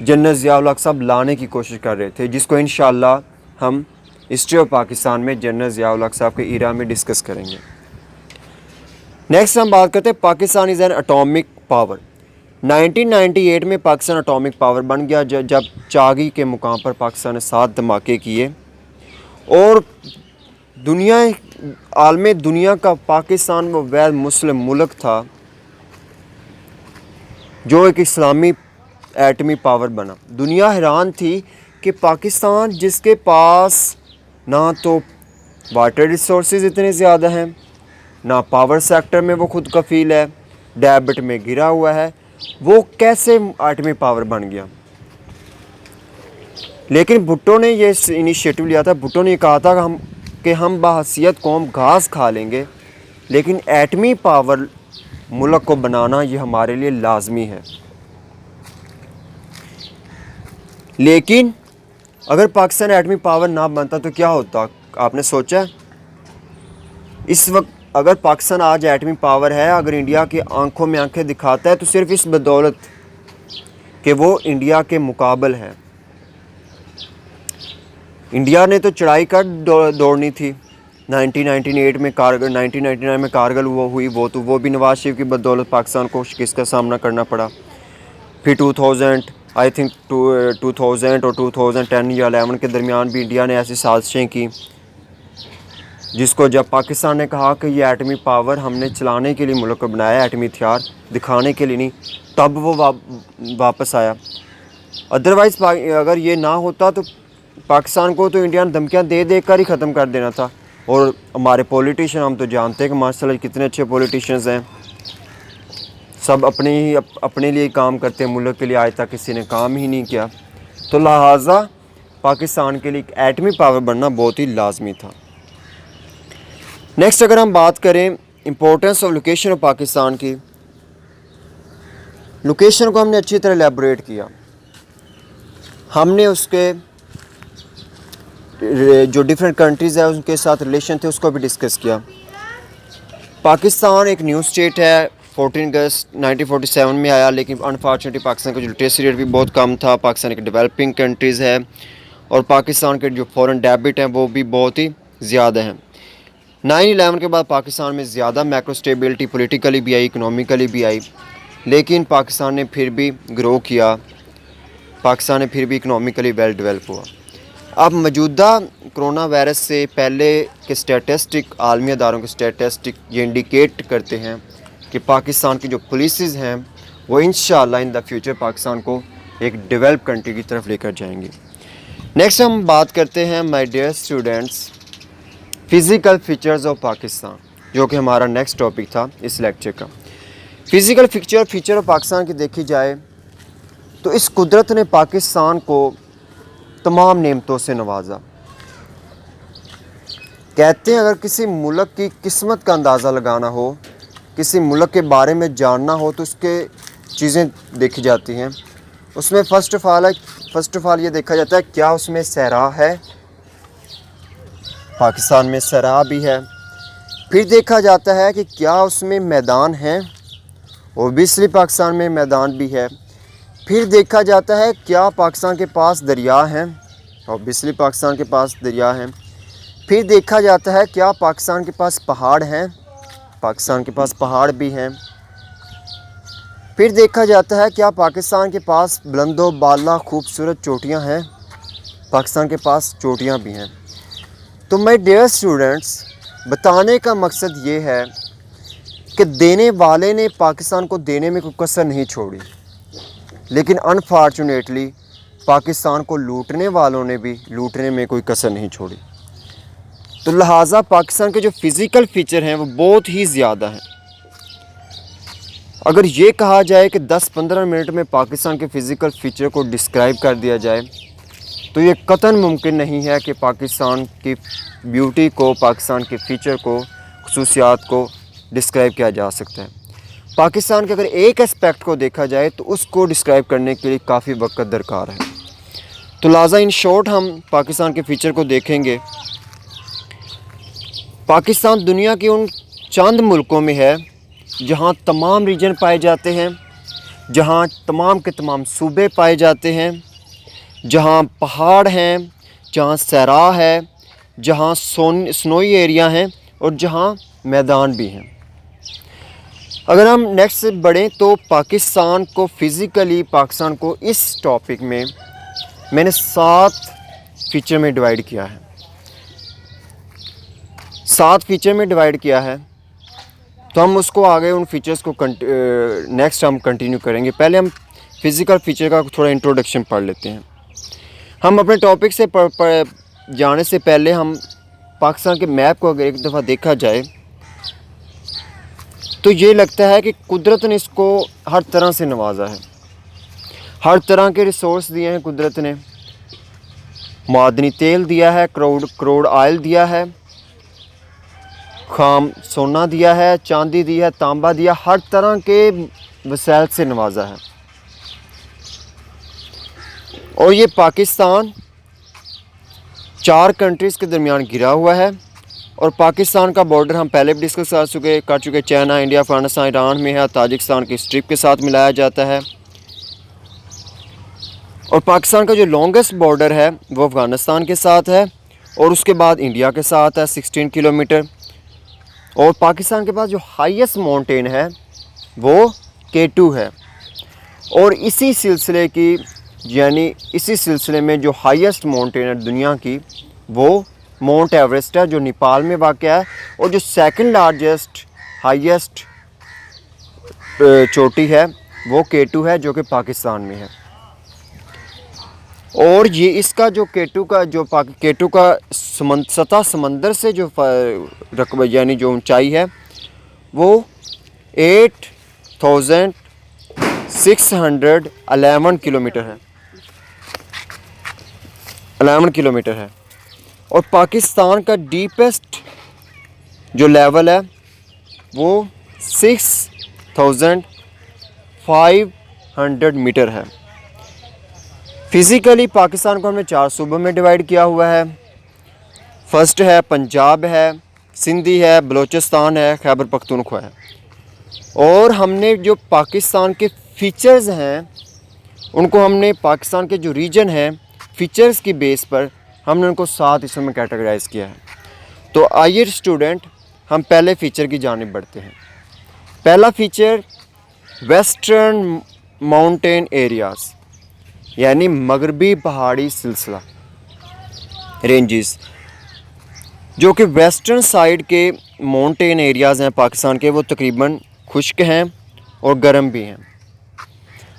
A: जनरल ज़िया-उल हक साहब लाने की कोशिश कर रहे थे, जिसको इंशाअल्लाह हम हिस्ट्री ऑफ पाकिस्तान में जनरल ज़िया-उल हक साहब के ईरा में डिस्कस करेंगे। नेक्स्ट हम बात करते हैं Pakistan is an atomic power. 1998 में पाकिस्तान एटॉमिक पावर बन गया जब चागी के मुकाम पर पाकिस्तान ने 7 धमाके किए, और आलम दुनिया का पाकिस्तान वो वैध मुस्लिम मुल्क था जो एक इस्लामी एटमी पावर बना। दुनिया हैरान थी कि पाकिस्तान जिसके पास ना तो वाटर रिसोर्सेज इतने ज़्यादा हैं, ना पावर सेक्टर में वो खुद कफ़ील है, डेब्ट में गिरा हुआ है, वो कैसे एटमी पावर बन गया। लेकिन भुट्टो ने ये इनिशिएटिव लिया था। भुट्टो ने कहा था कि हम बहैसियत कौम घास खा लेंगे, लेकिन एटमी पावर मुल्क को बनाना ये हमारे लिए लाजमी है। लेकिन अगर पाकिस्तान एटमी पावर ना बनता तो क्या होता, आपने सोचा? इस वक्त अगर पाकिस्तान आज एटमी पावर है, अगर इंडिया की आंखों में आंखें दिखाता है तो सिर्फ इस बदौलत कि वो इंडिया के मुकाबल है। इंडिया ने तो चढ़ाई कर दौड़नी थी। 1998 में कारगिल, 1999 में कारगिल हुई, वो भी नवाज शरीफ की बदौलत पाकिस्तान को शिकस्त सामना करना पड़ा। फिर 2000 आई थिंक 2000 और 2010 या 11 के दरमियान भी इंडिया ने ऐसी साजिशें की, जिसको जब पाकिस्तान ने कहा कि ये एटमी पावर हमने चलाने के लिए मुल्क को बनाया, एटमी हथियार दिखाने के लिए नहीं, तब वो वापस आया। अदरवाइज़ अगर ये ना होता तो पाकिस्तान को तो इंडिया ने धमकियाँ दे दे कर ही ख़त्म कर देना था। और हमारे पॉलिटिशियन, हम तो जानते हैं कि माशाल्लाह कितने अच्छे पॉलिटिशियंस हैं, सब अपने लिए काम करते हैं, मुल्क के लिए आज तक किसी ने काम ही नहीं किया। तो लिहाजा पाकिस्तान के लिए एटमी पावर बनना बहुत ही लाजमी था। नेक्स्ट अगर हम बात करें importance of location of Pakistan की, लोकेशन को हमने अच्छी तरह एलेबोरेट किया। हमने उसके जो डिफरेंट कंट्रीज़ है उनके साथ रिलेशन थे उसको भी डिस्कस किया। पाकिस्तान एक न्यू स्टेट है, 14 अगस्त 1947 में आया, लेकिन अनफॉर्चुनेटली पाकिस्तान का जो लिटरेसी रेट भी बहुत कम था। पाकिस्तान एक डेवलपिंग कंट्रीज़ है और पाकिस्तान के जो फॉरेन डेबिट हैं वो भी बहुत ही ज़्यादा हैं। 9/11 के बाद पाकिस्तान में ज़्यादा मैक्रो स्टेबिलिटी पॉलिटिकली भी आई, इकोनॉमिकली भी आई, लेकिन पाकिस्तान ने फिर भी ग्रो किया, पाकिस्तान ने फिर भी इकोनॉमिकली वेल डेवलप हुआ। अब मौजूदा कोरोना वायरस से पहले के स्टैटिस्टिक, आलमी अदारों के स्टैटिस्टिक ये इंडिकेट करते हैं कि पाकिस्तान की जो पॉलिसीज़ हैं वो इंशाअल्लाह इन द फ्यूचर पाकिस्तान को एक डेवलप कंट्री की तरफ लेकर जाएंगी। नेक्स्ट हम बात करते हैं my dear students, physical features of Pakistan, जो कि हमारा नेक्स्ट टॉपिक था इस लेक्चर का। फ़िज़िकल फीचर ऑफ पाकिस्तान की देखी जाए तो इस कुदरत ने पाकिस्तान को तमाम नेमतों से नवाजा। कहते हैं अगर किसी मुल्क की किस्मत का अंदाज़ा लगाना हो, किसी मुल्क के बारे में जानना हो तो उसके चीज़ें देखी जाती हैं। उसमें फ़र्स्ट ऑफ ऑल ये देखा जाता है क्या उसमें सहरा है, पाकिस्तान में सरा भी है। फिर देखा जाता है कि क्या उसमें मैदान हैं, ओबियसली पाकिस्तान में मैदान भी है। फिर देखा जाता है क्या पाकिस्तान के पास दरिया हैं, ओबियसली पाकिस्तान के पास दरिया हैं। फिर देखा जाता है क्या पाकिस्तान के पास पहाड़ हैं, पाकिस्तान के पास पहाड़ भी हैं। फिर देखा जाता है क्या पाकिस्तान के पास बुलंदो बाला खूबसूरत चोटियां हैं, पाकिस्तान के पास चोटियां भी हैं। तो माय डियर स्टूडेंट्स, बताने का मकसद ये है कि देने वाले ने पाकिस्तान को देने में कोई कसर नहीं छोड़ी, लेकिन अनफॉर्चुनेटली पाकिस्तान को लूटने वालों ने भी लूटने में कोई कसर नहीं छोड़ी। तो लिहाजा पाकिस्तान के जो फ़िज़िकल फ़ीचर हैं वो बहुत ही ज़्यादा हैं। अगर ये कहा जाए कि 10-15 मिनट में पाकिस्तान के फ़िज़िकल फ़ीचर को डिस्क्राइब कर दिया जाए तो ये कतई मुमकिन नहीं है कि पाकिस्तान की ब्यूटी को, पाकिस्तान के फ़ीचर को, खुसूसियात को डिस्क्राइब किया जा सकता है। पाकिस्तान के अगर एक एस्पेक्ट को देखा जाए तो उसको डिस्क्राइब करने के लिए काफ़ी वक्त दरकार है। तो लिहाजा इन शॉर्ट हम पाकिस्तान के फ़ीचर को देखेंगे। पाकिस्तान दुनिया के उन चंद मुल्कों में है जहाँ तमाम रीजन पाए जाते हैं, जहाँ तमाम के तमाम सूबे पाए जाते हैं, जहाँ पहाड़ हैं, जहाँ सहरा है, जहाँ स्नोई एरिया हैं और जहाँ मैदान भी हैं। अगर हम नेक्स्ट से बढ़ें तो पाकिस्तान को फ़िज़िकली, पाकिस्तान को इस टॉपिक में मैंने 7 फीचर में डिवाइड किया है। 7 फीचर में डिवाइड किया है, तो हम उसको आगे उन फीचर्स को नेक्स्ट हम कंटिन्यू करेंगे। पहले हम फ़िज़िकल फ़ीचर का थोड़ा इंट्रोडक्शन पढ़ लेते हैं। हम अपने टॉपिक से जाने से पहले हम पाकिस्तान के मैप को अगर एक दफ़ा देखा जाए तो ये लगता है कि कुदरत ने इसको हर तरह से नवाजा है। हर तरह के रिसोर्स दिए हैं कुदरत ने। मादनी तेल दिया है, क्रूड ऑयल दिया है, खाम सोना दिया है, चांदी दी है, तांबा दिया, हर तरह के वसाइल से नवाजा है। और ये पाकिस्तान 4 कंट्रीज़ के दरमियान घिरा हुआ है। और पाकिस्तान का बॉर्डर हम पहले भी डिस्कस कर चुके चाइना, इंडिया, अफगानिस्तान, ईरान में है, ताजिकिस्तान की स्ट्रिप के साथ मिलाया जाता है। और पाकिस्तान का जो लॉन्गेस्ट बॉर्डर है वो अफगानिस्तान के साथ है और उसके बाद इंडिया के साथ है 16 किलोमीटर। और पाकिस्तान के पास जो हाईएस्ट माउंटेन है वो K2 है। और इसी सिलसिले में जो हाईएस्ट माउंटेन है दुनिया की वो माउंट एवरेस्ट है, जो नेपाल में वाक़या है। और जो सेकंड लार्जेस्ट हाईएस्ट चोटी है वो K2 है, जो कि पाकिस्तान में है। और ये इसका जो K2 का सतह समंदर से जो रकबा यानी जो ऊंचाई है वो 8611 किलोमीटर है, 11 किलोमीटर है। और पाकिस्तान का डीपेस्ट जो लेवल है वो 6500 मीटर है। फ़िज़िकली पाकिस्तान को हमने 4 सूबों में डिवाइड किया हुआ है। फर्स्ट है पंजाब है, सिंधी है, बलूचिस्तान है, खैबर पख्तूनख्वा है। और हमने जो पाकिस्तान के फ़ीचर्स हैं उनको हमने पाकिस्तान के जो रीजन हैं फ़ीचर्स की बेस पर हमने उनको 7 हिस्सों में कैटेगराइज़ किया है। तो आइए स्टूडेंट हम पहले फ़ीचर की जानिब बढ़ते हैं। पहला फ़ीचर वेस्टर्न माउंटेन एरियाज़ यानी मगरबी पहाड़ी सिलसिला रेंजेस, जो कि वेस्टर्न साइड के माउंटेन एरियाज़ हैं पाकिस्तान के, वो तकरीबन खुश्क हैं और गर्म भी हैं।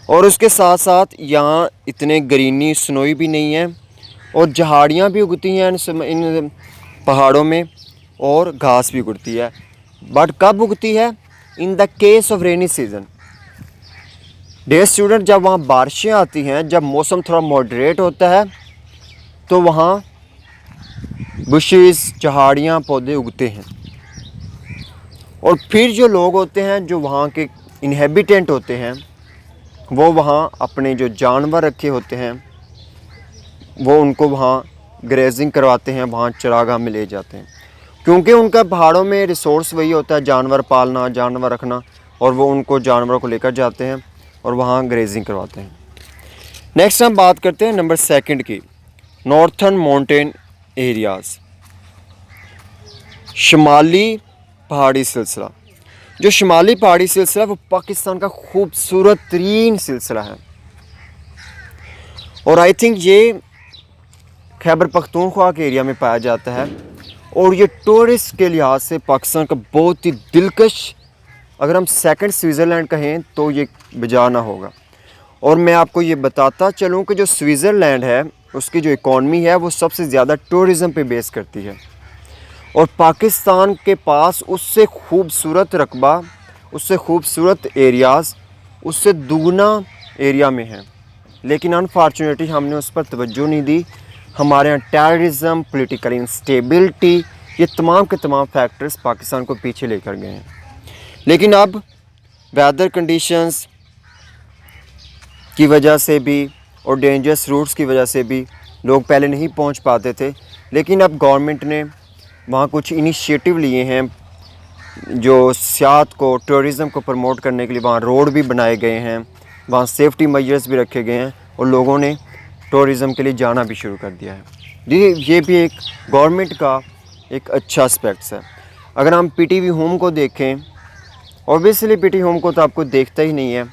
A: और उसके साथ साथ यहाँ इतने ग्रीनी स्नोई भी नहीं है और झाड़ियाँ भी उगती हैं इन पहाड़ों में और घास भी उगती है। बट कब उगती है? In the case of rainy season. Dear student, जब वहाँ बारिशें आती हैं, जब मौसम थोड़ा मॉडरेट होता है तो वहाँ बुशेस, झाड़ियाँ, पौधे उगते हैं। और फिर जो लोग होते हैं, जो वहाँ के इनहेबिटेंट होते हैं, वो वहाँ अपने जो जानवर रखे होते हैं वो उनको वहाँ ग्रेजिंग करवाते हैं, वहाँ चरागाह में ले जाते हैं, क्योंकि उनका पहाड़ों में रिसोर्स वही होता है, जानवर पालना, जानवर रखना, और वो उनको जानवरों को लेकर जाते हैं और वहाँ ग्रेजिंग करवाते हैं। नेक्स्ट हम बात करते हैं नंबर 2 की, नॉर्थर्न माउंटेन एरियाज़, शुमाली पहाड़ी सिलसिला। जो शुमाली पहाड़ी सिलसिला वो पाकिस्तान का खूबसूरत तरीन सिलसिला है, और आई थिंक ये खैबर पख्तूनख्वा के एरिया में पाया जाता है, और ये टूरिस्ट के लिहाज से पाकिस्तान का बहुत ही दिलकश, अगर हम सेकंड स्विट्ज़रलैंड कहें तो ये बजा ना होगा। और मैं आपको ये बताता चलूँ कि जो स्विट्ज़रलैंड है उसकी जो इकॉनमी है वो सबसे ज़्यादा टूरिज़म पे बेस करती है, और पाकिस्तान के पास उससे खूबसूरत रकबा, उससे खूबसूरत एरियाज़, उससे दुगना एरिया में हैं, लेकिन अनफॉर्चुनेटली हमने उस पर तवज्जो नहीं दी। हमारे यहाँ टेररिज्म, पॉलिटिकल इंस्टेबिलिटी, ये तमाम के तमाम फैक्टर्स पाकिस्तान को पीछे लेकर गए हैं। लेकिन अब वेदर कंडीशंस की वजह से भी और डेंजरस रूट्स की वजह से भी लोग पहले नहीं पहुंच पाते थे, लेकिन अब गवर्नमेंट ने वहाँ कुछ इनिशिएटिव लिए हैं, जो सियाहत को, टूरिज़म को प्रमोट करने के लिए वहाँ रोड भी बनाए गए हैं, वहाँ सेफ्टी मेजर्स भी रखे गए हैं, और लोगों ने टूरिज़म के लिए जाना भी शुरू कर दिया है। ये भी एक गवर्नमेंट का एक अच्छा एस्पेक्ट्स है। अगर हम पीटीवी होम को देखें, ऑब्वियसली पीटीवी होम को तो आपको देखता ही नहीं है,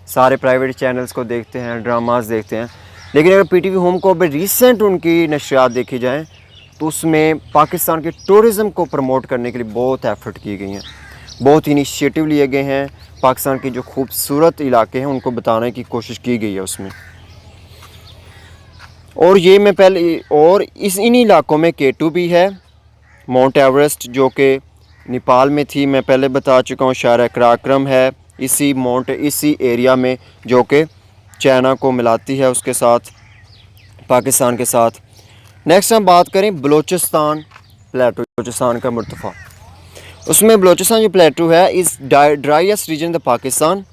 A: सारे प्राइवेट चैनल्स को देखते हैं, ड्रामास देखते हैं, लेकिन अगर पीटीवी होम को अभी रिसेंट उनकी नशरियात देखी जाएँ तो उसमें पाकिस्तान के टूरिज़म को प्रमोट करने के लिए बहुत एफ़र्ट की गई हैं, बहुत इनिशिएटिव लिए गए हैं, पाकिस्तान के जो खूबसूरत इलाके हैं उनको बताने की कोशिश की गई है उसमें। और ये मैं पहले, और इन इलाकों में K2 भी है, माउंट एवरेस्ट जो कि नेपाल में थी, मैं पहले बता चुका हूँ, शारा कराक्रम है इसी एरिया में, जो कि चाइना को मिलाती है उसके साथ, पाकिस्तान के साथ। नेक्स्ट हम बात करें बलूचिस्तान प्लेटू, बलूचिस्तान का मुर्तफ़ा। उसमें बलूचिस्तान जो प्लेटू है is driest region the Pakistan.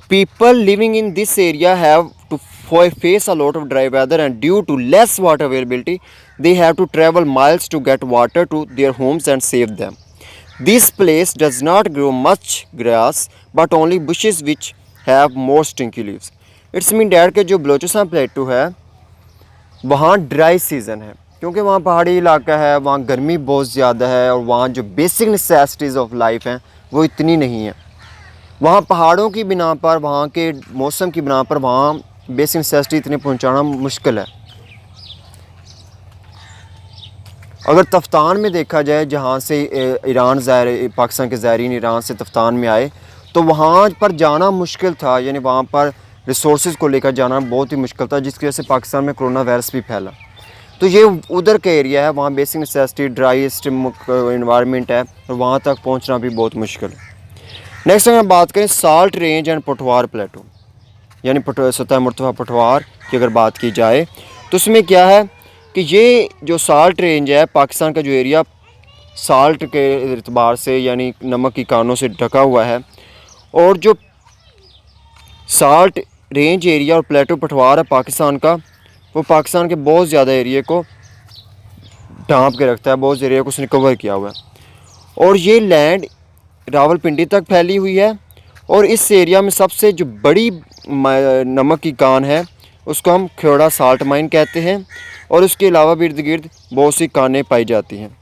A: People living in this area have to face a lot of dry weather, and due to less water availability they have to travel miles to get water to their homes and save them. This place does not grow much grass but only bushes which have more stinky leaves. It's mean that कि जो बलूचिस्तान प्लेटू है वहाँ dry season है, क्योंकि वहाँ पहाड़ी इलाका है, वहाँ गर्मी बहुत ज़्यादा है, और वहाँ जो बेसिक नेसेसिटीज़ ऑफ लाइफ हैं वो इतनी नहीं है। वहाँ पहाड़ों की बिना पर, वहाँ के मौसम की बिना पर वहाँ बेसिक नेसेसिटी इतने पहुँचाना मुश्किल है। अगर तफ्तान में देखा जाए, जहाँ से पाकिस्तान के ज़ायरीन ईरान से तफ्तान में आए, तो वहाँ पर जाना मुश्किल था, यानी वहाँ पर रिसोर्सेज को लेकर जाना बहुत ही मुश्किल था, जिसकी वजह से पाकिस्तान में कोरोना वायरस भी फैला। तो ये उधर का एरिया है, वहाँ बेसिक नेसेसिटी, ड्राईस्ट इन्वायरमेंट है, और वहाँ तक पहुँचना भी बहुत मुश्किल है। नेक्स्ट अगर हम बात करें साल्ट रेंज एंड पटवार प्लेटू, यानी सतह मुर्तफ़ा पटवार की अगर बात की जाए, तो उसमें क्या है कि ये जो साल्ट रेंज है, पाकिस्तान का जो एरिया साल्ट के एतबार से, यानी नमक की कानों से ढका हुआ है, और जो साल्ट रेंज एरिया और प्लेटू पटवार है पाकिस्तान का, वो पाकिस्तान के बहुत ज़्यादा एरिया को ढांप के रखता है, बहुत एरिया को उसने कवर किया हुआ है। और ये लैंड रावलपिंडी तक फैली हुई है, और इस एरिया में सबसे जो बड़ी नमक की कान है उसको हम खेड़ा साल्ट माइन कहते हैं, और उसके अलावा भी इर्द गिर्द बहुत सी कानें पाई जाती हैं।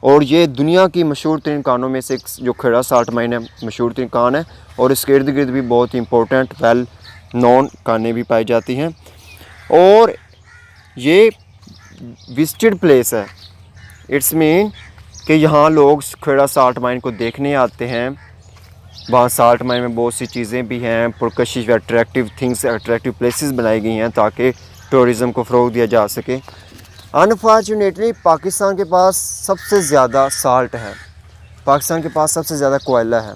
A: और ये दुनिया की मशहूर तरीन कानों में से एक जो खेड़ा साल्ट माइन है, मशहूर तरीन कान है, और इसके इर्द गिर्द भी बहुत ही इंपॉर्टेंट वेल नॉन कानें भी पाई जाती हैं। और ये विजिटेड प्लेस है, इट्स मीन कि यहाँ लोग खेड़ा साल्ट माइन को देखने आते हैं। वहाँ साल्ट माइन में बहुत सी चीज़ें भी हैं, पुरकशिश अट्रैक्टिव थिंग्स, अट्रैक्टिव प्लेसेस बनाई गई हैं ताकि टूरिज़म को फ़रोग़ दिया जा सके। अनफॉर्चुनेटली पाकिस्तान के पास सबसे ज़्यादा साल्ट है, पाकिस्तान के पास सबसे ज़्यादा कोयला है,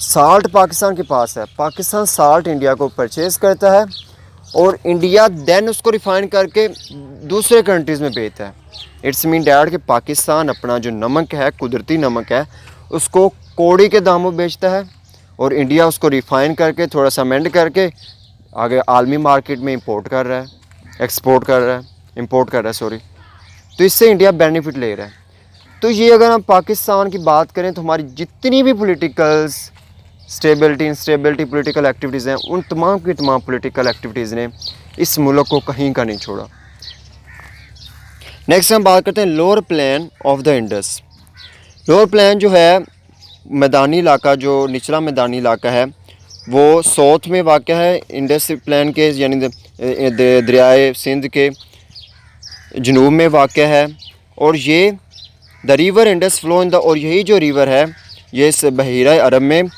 A: साल्ट पाकिस्तान के पास है। पाकिस्तान साल्ट इंडिया को परचेज़ करता है, और इंडिया देन उसको रिफ़ाइन करके दूसरे कंट्रीज़ में बेचता है। इट्स मीन डैट कि पाकिस्तान अपना जो नमक है, कुदरती नमक है, उसको कौड़ी के दामों बेचता है, और इंडिया उसको रिफ़ाइन करके थोड़ा सा अमेंड करके आगे आलमी मार्केट में इंपोर्ट कर रहा है, एक्सपोर्ट कर रहा है, इंपोर्ट कर रहा है सॉरी, तो इससे इंडिया बेनिफिट ले रहा है। तो ये अगर हम पाकिस्तान की बात करें तो हमारी जितनी भी politicals stability instability political activities हैं, उन तमाम की तमाम पॉलिटिकल एक्टिविटीज़ ने इस मुल्क को कहीं का नहीं छोड़ा। नेक्स्ट हम बात करते हैं lower plain of the Indus. Lower plain जो है मैदानी इलाका, जो निचला मैदानी इलाका है, वो साउथ में वाक़ है इंडस प्लेन के, यानी दरियाए सिंध के जनूब में वाक़ है। और ये the river Indus flow in the, और यही जो रिवर है ये इस बहीरा अरब में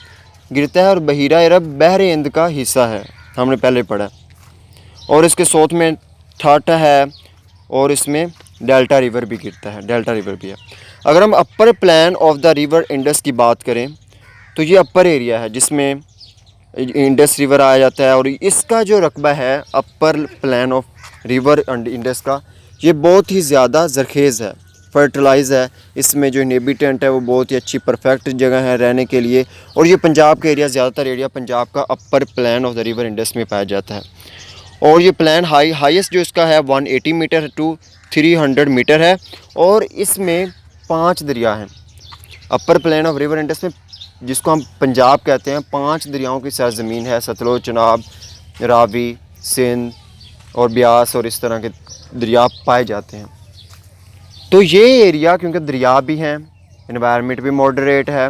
A: गिरता है, और बहीरा अरब बहर हिंद का हिस्सा है, हमने पहले पढ़ा। और इसके साउथ में थाटा है, और इसमें डेल्टा रिवर भी गिरता है, डेल्टा रिवर भी है। अगर हम upper plain of the river Indus की बात करें तो ये अपर एरिया है जिसमें इंडस रिवर आया जाता है, और इसका जो रकबा है अपर प्लान ऑफ रिवर इंडस का, ये बहुत ही ज़्यादा ज़रखेज़ है, फर्टिलाइज है। इसमें जो इनहेबिटेंट है वो बहुत ही अच्छी परफेक्ट जगह है रहने के लिए। और ये पंजाब का एरिया, ज़्यादातर एरिया पंजाब का upper plain of the river Indus में पाया जाता है। और ये प्लान हाईएस्ट जो इसका है 180 मीटर टू 300 मीटर है, और इसमें 5 दरिया हैं। अपर प्लेन ऑफ रिवर इंडस में, जिसको हम पंजाब कहते हैं, 5 दरियाओं की सरजमीन है, सतलुज, चनाब, रावी, सिंध और ब्यास, और इस तरह के दरिया पाए जाते हैं। तो ये एरिया क्योंकि दरिया भी हैं, एनवायरनमेंट भी मॉडरेट है,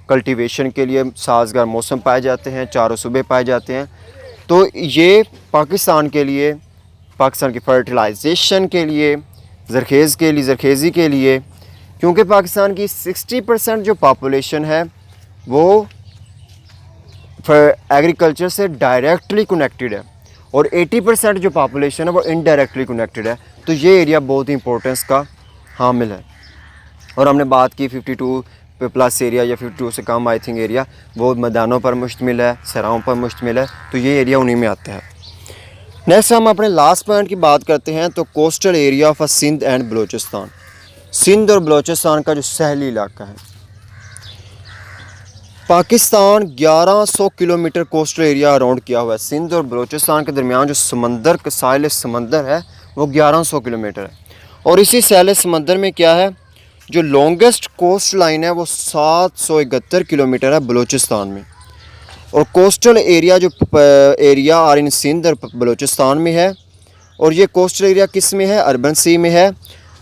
A: कल्टीवेशन के लिए साजगार मौसम पाए जाते हैं, चारों सूबे पाए जाते हैं, तो ये पाकिस्तान के लिए, पाकिस्तान की फर्टिलाइजेशन के लिए, ज़रखेज़ी के लिए, क्योंकि पाकिस्तान की 60% जो पॉपुलेशन है वो एग्रीकल्चर से डायरेक्टली कनेक्टेड है, और 80% जो पॉपुलेशन है वो इनडायरेक्टली कनेक्टेड है। तो ये एरिया बहुत ही इंपॉर्टेंस का हामिल है। और हमने बात की 52 प्लस एरिया या 52 से कम आई थिंक एरिया वो मैदानों पर मुश्तमिल है, सराहों पर मुश्तमिल है, तो ये एरिया उन्हीं में आता है। नेक्स्ट हम अपने लास्ट पॉइंट की बात करते हैं, तो coastal area of Sindh and Balochistan. Sindh और बलूचिस्तान का जो सहली इलाका है, Pakistan 1100 kilometre coastal area around किया हुआ है। सिंध और बलूचिस्तान के दरमियान जो समंदर, साहिल समंदर है, वो 1100 किलोमीटर है। और इसी साहिल समंदर में क्या है, जो लॉन्गेस्ट कोस्ट लाइन है वो 771 किलोमीटर है बलूचिस्तान में। और कोस्टल एरिया जो एरिया आर इन सिंध और बलूचिस्तान में है, और ये कोस्टल एरिया किस में है, अर्बन सी में है।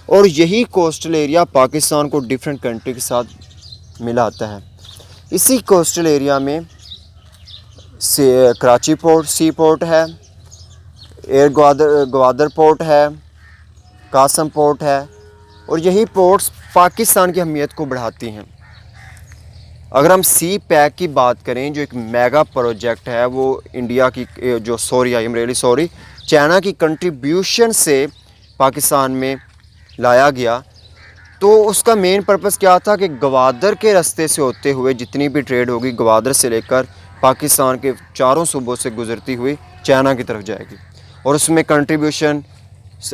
A: और यही कोस्टल एरिया पाकिस्तान को डिफरेंट कंट्री के साथ मिलाता है। इसी कोस्टल एरिया में से कराची पोर्ट, सी पोर्ट है, एयर ग्वादर पोर्ट है, कासम पोर्ट है, और यही पोर्ट्स पाकिस्तान की अहमियत को बढ़ाती हैं। अगर हम सी पैक की बात करें, जो एक मेगा प्रोजेक्ट है, वो इंडिया की चाइना की कंट्रीब्यूशन से पाकिस्तान में लाया गया, तो उसका मेन पर्पस क्या था कि ग्वादर के रास्ते से होते हुए जितनी भी ट्रेड होगी, ग्वादर से लेकर पाकिस्तान के चारों सूबों से गुजरती हुई चाइना की तरफ जाएगी। और उसमें कंट्रीब्यूशन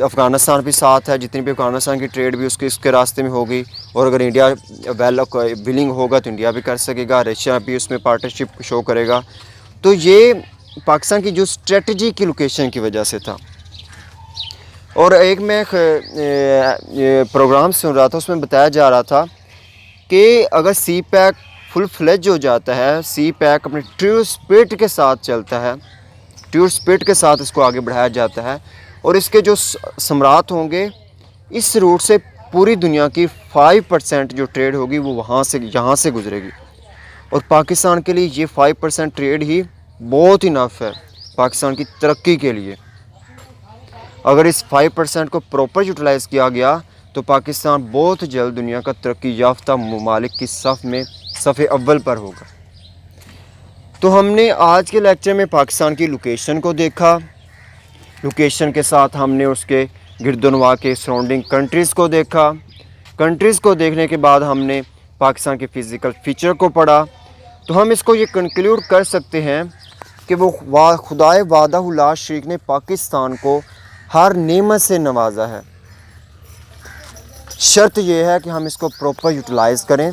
A: अफ़गानिस्तान भी साथ है, जितनी भी अफ़गानिस्तान की ट्रेड भी इसके रास्ते में होगी। और अगर इंडिया विलिंग होगा तो इंडिया भी कर सकेगा, रशिया भी उसमें पार्टनरशिप शो करेगा। तो ये पाकिस्तान की जो स्ट्रेटजी की लोकेशन की वजह से था। और एक मैं प्रोग्राम सुन रहा था, उसमें बताया जा रहा था कि अगर सी पैक फुल फ्लेज हो जाता है, सी पैक अपने ट्रू स्पिरिट के साथ चलता है, ट्रू स्पिरिट के साथ इसको आगे बढ़ाया जाता है, और इसके जो सम्राट होंगे, इस रूट से पूरी दुनिया की 5% जो ट्रेड होगी वो यहाँ से गुजरेगी। और पाकिस्तान के लिए ये 5% ट्रेड ही बहुत ही इनफ है पाकिस्तान की तरक्की के लिए। अगर इस 5% को प्रॉपर यूटिलाइज़ किया गया तो पाकिस्तान बहुत जल्द दुनिया का तरक्की याफ्ता ममालिक की सफ़े अव्वल पर होगा। तो हमने आज के लेक्चर में पाकिस्तान की लोकेशन को देखा, लोकेशन के साथ हमने उसके गिरदोनवा के सराउंडिंग कंट्रीज़ को देखा। कंट्रीज़ को देखने के बाद हमने पाकिस्तान के फ़िज़िकल फीचर को पढ़ा। तो हम इसको ये कंक्लूड कर सकते हैं कि वो खुदाए वादा शरीक ने पाकिस्तान को हर नेमत से नवाजा है। शर्त यह है कि हम इसको प्रॉपर यूटिलाइज़ करें,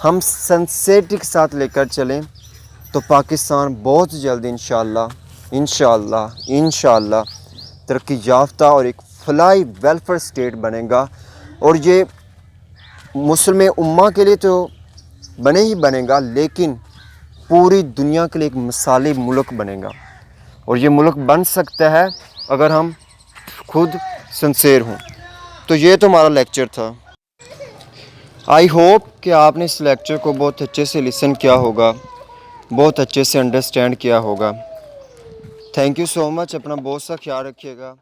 A: हम सिंसेरिटी के साथ लेकर चलें, तो पाकिस्तान बहुत जल्द इंशाअल्लाह तरक्की याफ्ता और एक फलाही वेलफेयर स्टेट बनेगा और ये मुस्लिम उम्मा के लिए तो बने ही बनेगा, लेकिन पूरी दुनिया के लिए एक मिसाली मुल्क बनेगा। और ये मुल्क बन सकता है अगर हम खुद सिंसेर हों। तो ये तो हमारा लेक्चर था। आई होप कि आपने इस लेक्चर को बहुत अच्छे से लिसन किया होगा, बहुत अच्छे से अंडरस्टैंड किया होगा। Thank you so much. अपना बहुत सा ख्याल रखिएगा।